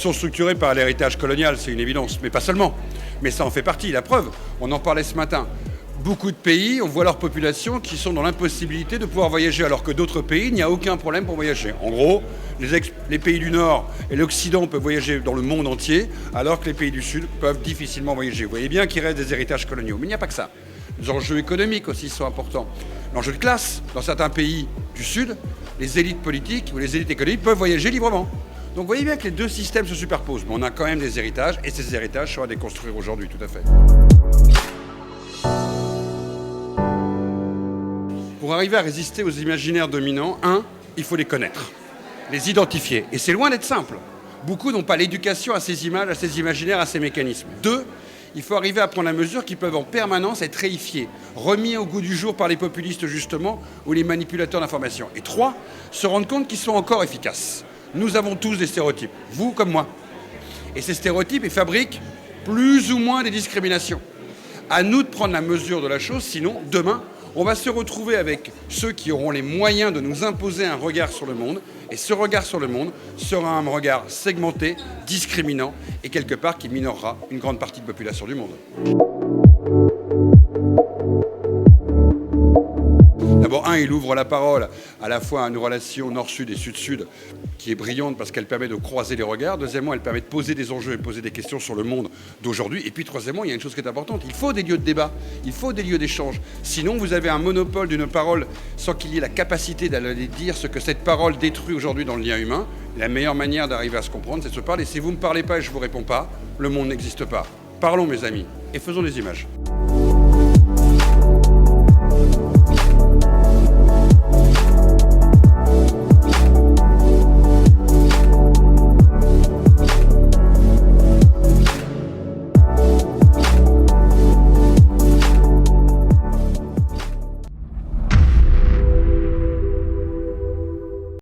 sont structurés par l'héritage colonial, c'est une évidence, mais pas seulement. Mais ça en fait partie, la preuve, on en parlait ce matin. Beaucoup de pays, on voit leur population qui sont dans l'impossibilité de pouvoir voyager, alors que d'autres pays, il n'y a aucun problème pour voyager. En gros, les pays du Nord et l'Occident peuvent voyager dans le monde entier, alors que les pays du Sud peuvent difficilement voyager. Vous voyez bien qu'il reste des héritages coloniaux. Mais il n'y a pas que ça. Les enjeux économiques aussi sont importants. L'enjeu de classe, dans certains pays du Sud, les élites politiques ou les élites économiques peuvent voyager librement. Donc vous voyez bien que les deux systèmes se superposent, mais on a quand même des héritages, et ces héritages sont à déconstruire aujourd'hui, tout à fait. Pour arriver à résister aux imaginaires dominants, il faut les connaître, les identifier. Et c'est loin d'être simple. Beaucoup n'ont pas l'éducation à ces images, à ces imaginaires, à ces mécanismes. 2, il faut arriver à prendre la mesure qu'ils peuvent en permanence être réifiés, remis au goût du jour par les populistes justement, ou les manipulateurs d'information. Et 3, se rendre compte qu'ils sont encore efficaces. Nous avons tous des stéréotypes, vous comme moi. Et ces stéréotypes, ils fabriquent plus ou moins des discriminations. À nous de prendre la mesure de la chose, sinon, demain, on va se retrouver avec ceux qui auront les moyens de nous imposer un regard sur le monde. Et ce regard sur le monde sera un regard segmenté, discriminant, et quelque part qui minorera une grande partie de la population du monde. D'abord, il ouvre la parole à la fois à une relation nord-sud et sud-sud qui est brillante parce qu'elle permet de croiser les regards. Deuxièmement, elle permet de poser des enjeux et poser des questions sur le monde d'aujourd'hui. Et puis, troisièmement, il y a une chose qui est importante. Il faut des lieux de débat, il faut des lieux d'échange. Sinon, vous avez un monopole d'une parole sans qu'il y ait la capacité d'aller dire ce que cette parole détruit aujourd'hui dans le lien humain. La meilleure manière d'arriver à se comprendre, c'est de se parler. Si vous ne me parlez pas et je ne vous réponds pas, le monde n'existe pas. Parlons, mes amis, et faisons des images.